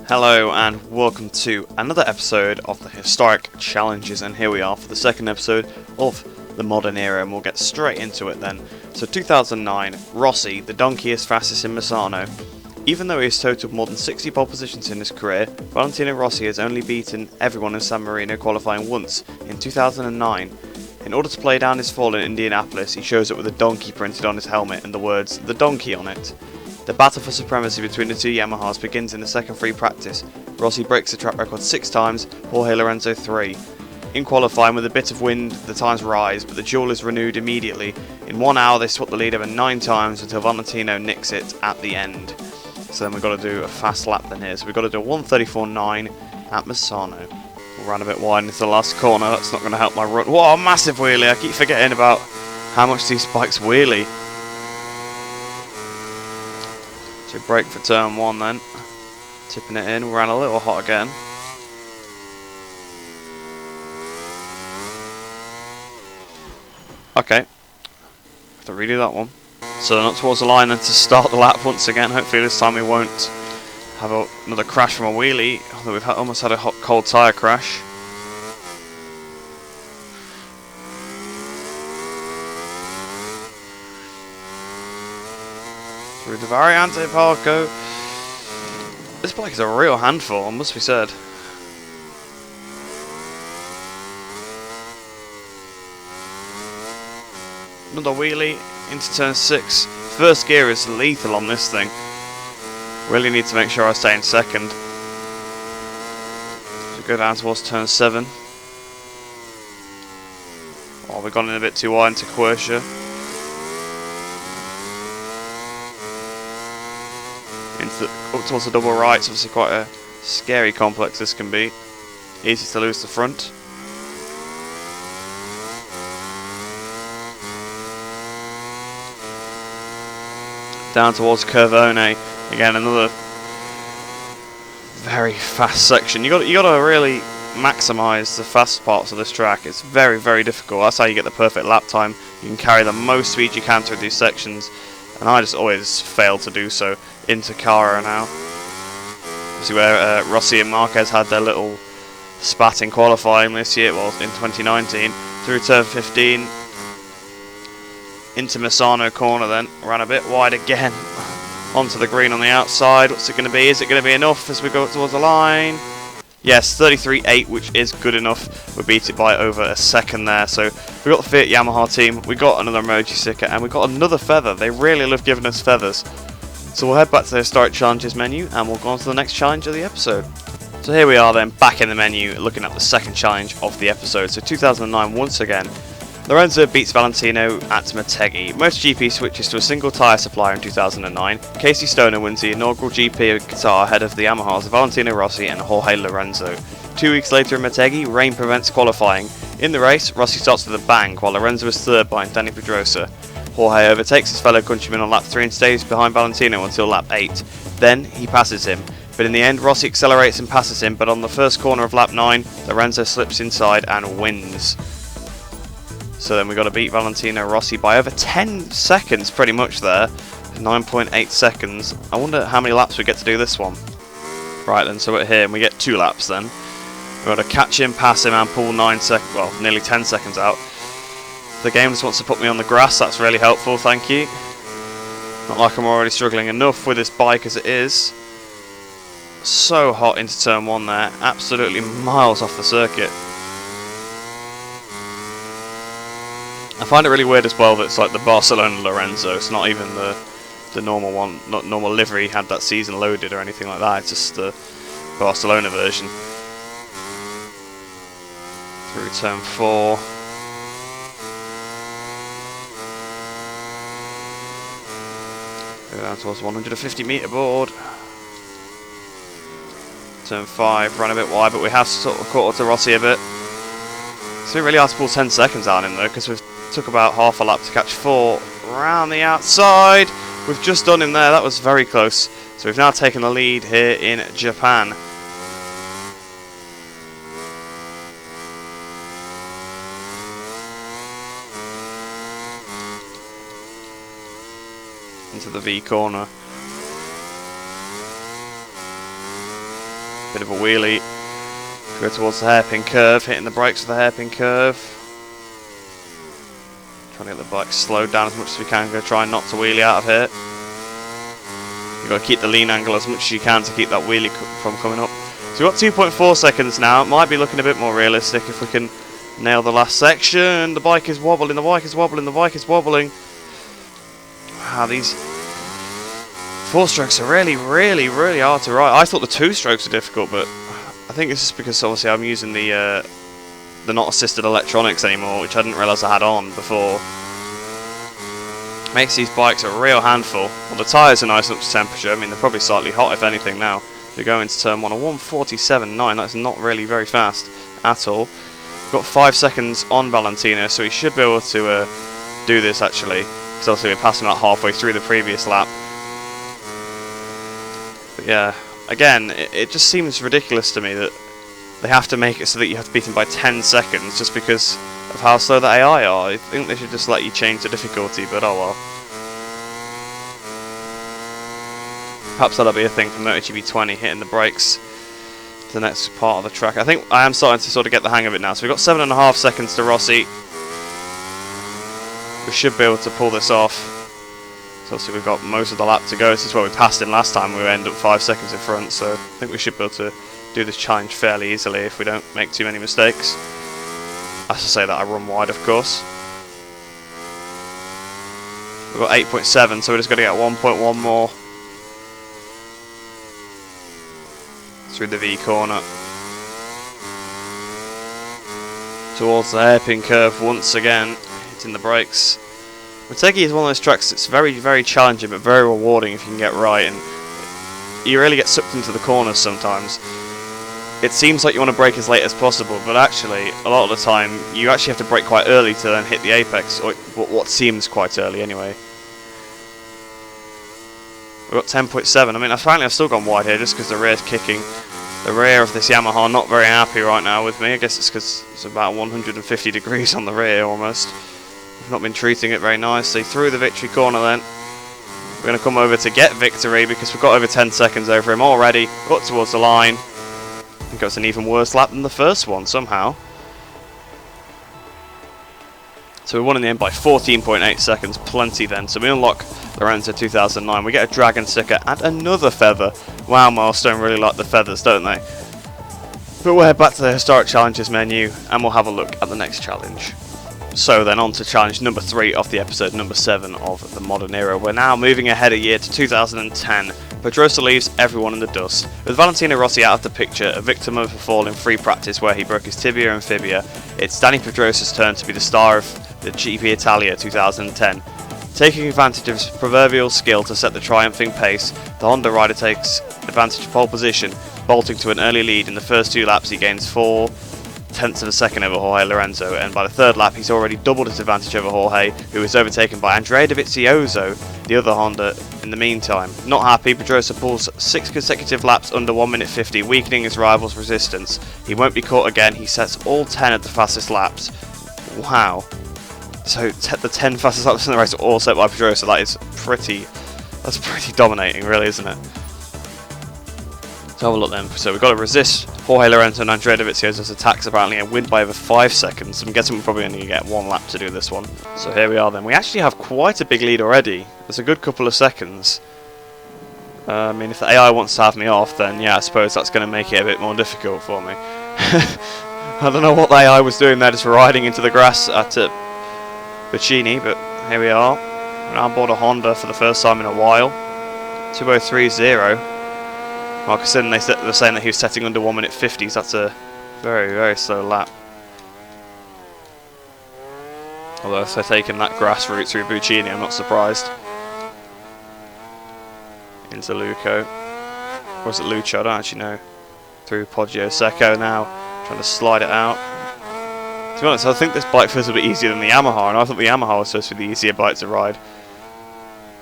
Hello and welcome to another episode of the Historic Challenges, and here we are for the second episode of the modern era, and we'll get straight into it then. So 2009, Rossi, the donkey is fastest in Misano. Even though he has totaled more than 60 pole positions in his career, Valentino Rossi has only beaten everyone in San Marino qualifying once, in 2009. In order to play down his fall in Indianapolis, he shows up with a donkey printed on his helmet and the words, "The Donkey" on it. The battle for supremacy between the two Yamahas begins in the second free practice. Rossi breaks the track record 6 times, Jorge Lorenzo 3. In qualifying, with a bit of wind, the times rise, but the duel is renewed immediately. In 1 hour, they swap the lead over 9 times until Valentino nicks it at the end. So then we've got to do a fast lap then here. So we've got to do a 1:34.9 at Misano. We'll run a bit wide into the last corner. That's not going to help my run. What a massive wheelie! I keep forgetting about how much these bikes wheelie. So brake for turn 1 then. Tipping it in. We ran a little hot again. Okay. Have to redo that one. So not towards the line then to start the lap once again. Hopefully this time we won't have another crash from a wheelie. Although we've almost had a cold tyre crash. Through the Variante Parco. This bike is a real handful, it must be said. Another wheelie into turn 6. First gear is lethal on this thing. Really need to make sure I stay in second. So go down towards turn 7. Oh, we've gone in a bit too wide into Quercia. Up towards the double right. It's obviously quite a scary complex this can be. Easy to lose the front. Down towards Curvone. Again, another very fast section. You got to really maximise the fast parts of this track. It's very, very difficult. That's how you get the perfect lap time. You can carry the most speed you can through these sections, and I just always fail to do so. Into Cara now. See where Rossi and Marquez had their little spat in qualifying this year, well, in 2019. Through turn 15. Into Misano corner then. Ran a bit wide again. Onto the green on the outside. What's it going to be? Is it going to be enough as we go towards the line? Yes, 33.8, which is good enough. We beat it by over a second there. So we got the Fiat Yamaha team. We got another emoji sticker, and we got another feather. They really love giving us feathers. So we'll head back to the Historic Challenges menu, and we'll go on to the next challenge of the episode. So here we are then, back in the menu, looking at the second challenge of the episode. So 2009 once again. Lorenzo beats Valentino at Motogp. Motogp switches to a single tyre supplier in 2009. Casey Stoner wins the inaugural GP of Qatar ahead of the Yamahas Valentino Rossi and Jorge Lorenzo. 2 weeks later in Motogp, rain prevents qualifying. In the race, Rossi starts with a bang, while Lorenzo is third behind Dani Pedrosa. Jorge overtakes his fellow countryman on lap 3 and stays behind Valentino until lap 8. Then he passes him, but in the end Rossi accelerates and passes him, but on the first corner of lap 9, Lorenzo slips inside and wins. So then we've got to beat Valentino Rossi by over 10 seconds pretty much there. 9.8 seconds. I wonder how many laps we get to do this one. Right then, so we're here and we get 2 laps then. We've got to catch him, pass him and pull nearly 10 seconds out. The game just wants to put me on the grass. That's really helpful, thank you. Not like I'm already struggling enough with this bike as it is. So hot into turn 1 there. Absolutely miles off the circuit. I find it really weird as well that it's like the Barcelona Lorenzo. It's not even the normal one, not normal livery had that season loaded or anything like that. It's just the Barcelona version. Through turn 4. Go down towards 150 metre board. Turn 5, ran a bit wide, but we have sort of caught up to Rossi a bit. So we really have to pull 10 seconds out in there because we've took about half a lap to catch 4 around the outside. We've just done him there, that was very close. So we've now taken the lead here in Japan. into the V corner. Bit of a wheelie. Go towards the hairpin curve, hitting the brakes with the hairpin curve. Trying to get the bike slowed down as much as we can. Go try not to wheelie out of here. You've got to keep the lean angle as much as you can to keep that wheelie from coming up. So we've got 2.4 seconds now. It might be looking a bit more realistic if we can nail the last section. The bike is wobbling, the bike is wobbling, the bike is wobbling. Wow, these 4-strokes are really, really, really hard to ride. I thought the 2-strokes were difficult, but I think it's just because obviously I'm using the not assisted electronics anymore, which I didn't realise I had on before. Makes these bikes a real handful. Well, the tyres are nice up to temperature. I mean, they're probably slightly hot if anything now. We go into turn 1 on 1:47.9. That's not really very fast at all. We've got 5 seconds on Valentino, so he should be able to do this actually. Because obviously we're passing about halfway through the previous lap. But yeah, again, it just seems ridiculous to me that they have to make it so that you have to beat them by 10 seconds just because of how slow the AI are. I think they should just let you change the difficulty, but oh well. Perhaps that'll be a thing for Motogp 20, hitting the brakes to the next part of the track. I think I am starting to sort of get the hang of it now. So we've got 7.5 seconds to Rossi. We should be able to pull this off. So obviously we've got most of the lap to go. This is where we passed in last time. We end up 5 seconds in front, so I think we should be able to do this challenge fairly easily if we don't make too many mistakes. As I say that, I run wide, of course. We've got 8.7, so we're just going to get 1.1 more through the V corner. Towards the hairpin curve once again, hitting the brakes. Motogp is one of those tracks that's very, very challenging but very rewarding if you can get right, and you really get sucked into the corners sometimes. It seems like you want to brake as late as possible, but actually, a lot of the time, you actually have to brake quite early to then hit the apex, or what seems quite early anyway. We've got 10.7. I mean, apparently I've still gone wide here just because the rear's kicking. The rear of this Yamaha not very happy right now with me. I guess it's because it's about 150 degrees on the rear almost. We've not been treating it very nicely. Through the victory corner then. We're going to come over to get victory because we've got over 10 seconds over him already. Up towards the line. I think it was an even worse lap than the first one somehow. So we won in the end by 14.8 seconds, plenty then. So we unlock Lorenzo 2009. We get a dragon sticker and another feather. Wow, Milestone really like the feathers, don't they? But we're back to the historic challenges menu and we'll have a look at the next challenge. So then on to challenge number 3 of the episode number 7 of the modern era. We're now moving ahead a year to 2010. Pedrosa leaves everyone in the dust. With Valentino Rossi out of the picture, a victim of a fall in free practice where he broke his tibia and fibia, it's Danny Pedrosa's turn to be the star of the GP Italia 2010. Taking advantage of his proverbial skill to set the triumphing pace, the Honda rider takes advantage of pole position, bolting to an early lead. In the first 2 laps he gains 4/10 of a second over Jorge Lorenzo, and by the 3rd lap he's already doubled his advantage over Jorge, who is overtaken by Andrea Dovizioso, the other Honda, in the meantime. Not happy, Pedrosa pulls 6 consecutive laps under 1:50, weakening his rival's resistance. He won't be caught again, he sets all 10 of the fastest laps. Wow. So the 10 fastest laps in the race are all set by Pedrosa. That's pretty dominating, really, isn't it? Let's have a look then. So we've got to resist Jorge Lorenzo and Andrea Dovizioso's attacks apparently and win by over 5 seconds. I'm guessing we're probably only going to get 1 lap to do this one. So here we are then. We actually have quite a big lead already. There's a good couple of seconds. I mean, if the AI wants to have me off, then yeah, I suppose that's going to make it a bit more difficult for me. I don't know what the AI was doing there, just riding into the grass at Bacchini, but here we are. We're now on board a Honda for the first time in a while. 2030. Marcus said they're saying that he was setting under 1:50s. That's a very, very slow lap. Although if they're taking that grass route through Buccini, I'm not surprised. Into Luco. Or is it Lucio? I don't actually know. Through Poggio Secco now. Trying to slide it out. To be honest, I think this bike feels a bit easier than the Yamaha, and I thought the Yamaha was supposed to be the easier bike to ride.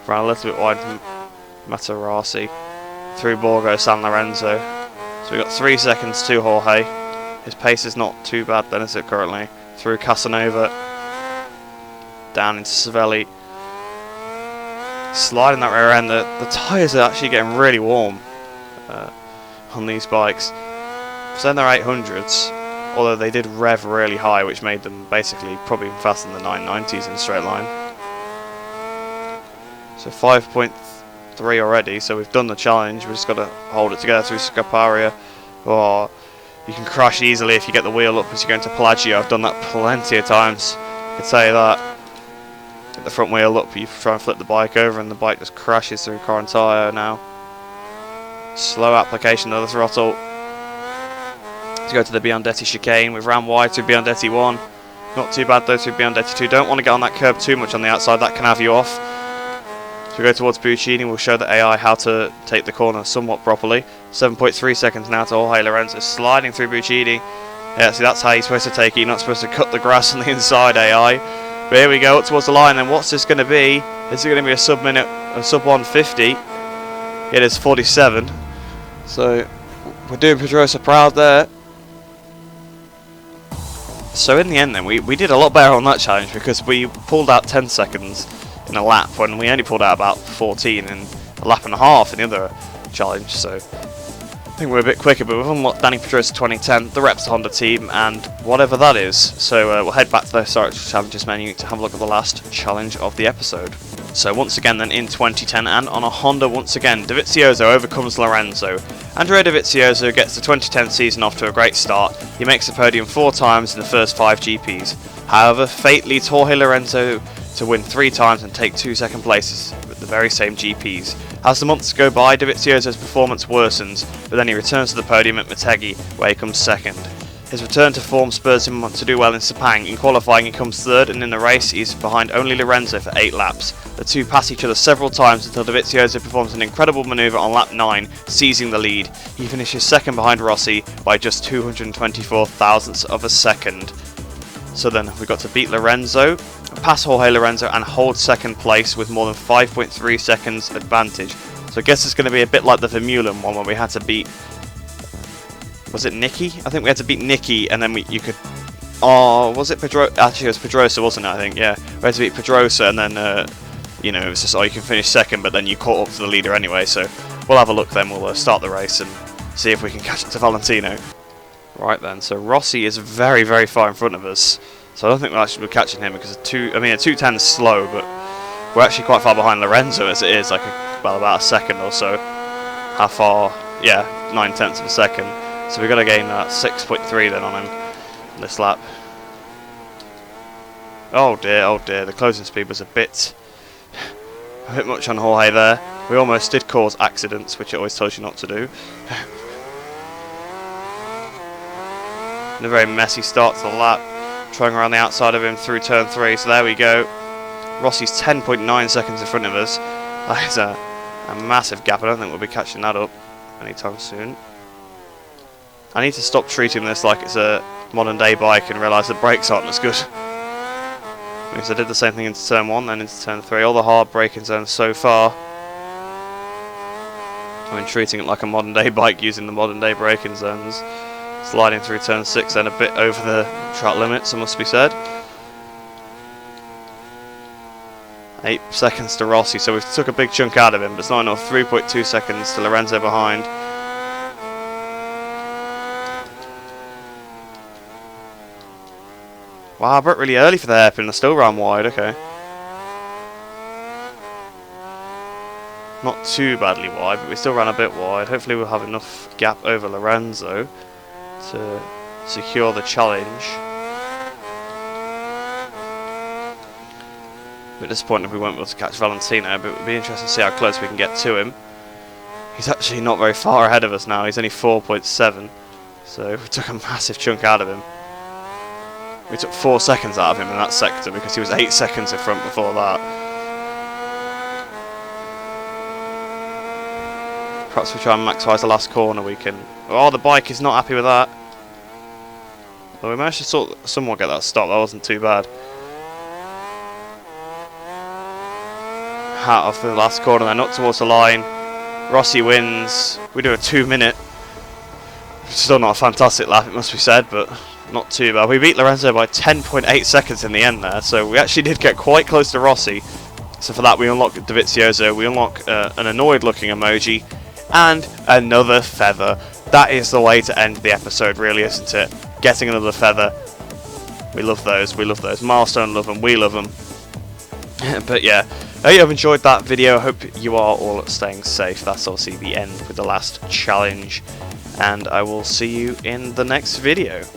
Ran a little bit wide from Materassi. Through Borgo San Lorenzo. So we've got 3 seconds to Jorge. His pace is not too bad then, is it, currently? Through Casanova. Down into Savelli. Sliding that rear end. The tyres are actually getting really warm. on these bikes. So they're 800s, although they did rev really high, which made them basically probably faster than the 990s in a straight line. So 5.3 already, so we've done the challenge. We've just got to hold it together through Scaparia. Or you can crash easily if you get the wheel up as you're going to Pelagio. I've done that plenty of times, I could tell you that. Get the front wheel up, you try and flip the bike over and the bike just crashes through car and tyre now. Slow application of the throttle. To go to the Biondetti chicane. We've ran wide through Biondetti 1. Not too bad though through Biondetti 2. Don't want to get on that curb too much on the outside, that can have you off. So we go towards Buccini, we'll show the AI how to take the corner somewhat properly. 7.3 seconds now to Jorge Lorenzo sliding through Buccini. Yeah, see that's how you're supposed to take it, you're not supposed to cut the grass on the inside, AI. But here we go, up towards the line, then what's this going to be? Is it going to be a sub 150? It is 47. So we're doing Pedrosa proud there. So in the end then, we did a lot better on that challenge because we pulled out 10 seconds in a lap when we only pulled out about 14 in a lap and a half in the other challenge. So I think we're a bit quicker, but we've unlocked Danny Pedrosa 2010, the Reps Honda team, and whatever that is. So we'll head back to the historic challenges menu to have a look at the last challenge of the episode. So once again then in 2010 and on a Honda once again, Dovizioso overcomes Lorenzo. Andrea Dovizioso gets the 2010 season off to a great start. He makes the podium 4 times in the first 5 GPs. However, fate leads Jorge Lorenzo to win 3 times and take 2 second places with the very same GPs. As the months go by, Dovizioso's performance worsens, but then he returns to the podium at Motogp, where he comes second. His return to form spurs him to do well in Sepang. In qualifying he comes third, and in the race he's behind only Lorenzo for 8 laps. The two pass each other several times until Dovizioso performs an incredible manoeuvre on lap 9, seizing the lead. He finishes second behind Rossi by just 224 thousandths of a second. So then we got to beat Lorenzo, pass Jorge Lorenzo and hold second place with more than 5.3 seconds advantage. So I guess it's going to be a bit like the Vermeulen one where we had to beat, was it Nicky? I think we had to beat Nicky and then you could, oh, was it Pedrosa? Actually it was Pedrosa, wasn't it? I think, yeah. We had to beat Pedrosa and then, you know, it was just, oh, you can finish second, but then you caught up to the leader anyway. So we'll have a look then, we'll start the race and see if we can catch up to Valentino. Right then, so Rossi is very, very far in front of us. So I don't think we'll actually be catching him because a 210 is slow, but we're actually quite far behind Lorenzo as it is, like about a second or so. How far? Yeah, 9/10 of a second. So we've got to gain 6.3 then on him this lap. Oh dear, the closing speed was a bit much on Jorge there. We almost did cause accidents, which it always tells you not to do. And a very messy start to the lap, trying around the outside of him through turn 3, so there we go. Rossi's 10.9 seconds in front of us. That is a massive gap. I don't think we'll be catching that up anytime soon. I need to stop treating this like it's a modern day bike and realise the brakes aren't as good. Because I did the same thing into turn 1, then into turn 3. All the hard braking zones so far. I've been treating it like a modern day bike using the modern day braking zones. Sliding through turn 6 then a bit over the track limits, it must be said. 8 seconds to Rossi, so we've took a big chunk out of him, but it's not enough. 3.2 seconds to Lorenzo behind. Wow, I broke really early for the hairpin, I still ran wide, okay. Not too badly wide, but we still ran a bit wide. Hopefully we'll have enough gap over Lorenzo to secure the challenge. A bit disappointed if we won't be able to catch Valentino, but it would be interesting to see how close we can get to him. He's actually not very far ahead of us now, he's only 4.7, so we took a massive chunk out of him. We took 4 seconds out of him in that sector because he was 8 seconds in front before that. Perhaps we try and maximise the last corner we can. Oh, the bike is not happy with that. Well, we managed to somewhat get that stop, that wasn't too bad. Out of the last corner then, up towards the line. Rossi wins. We do a 2 minute. Still not a fantastic lap, it must be said, but not too bad. We beat Lorenzo by 10.8 seconds in the end there, so we actually did get quite close to Rossi. So for that we unlock Dovizioso, we unlock an annoyed looking emoji, and another feather. that is the way to end the episode, really, isn't it? Getting another feather. We love those. We love those. Milestone love them. We love them. But yeah, I hope you have enjoyed that video. I hope you are all staying safe. That's obviously the end with the last challenge. And I will see you in the next video.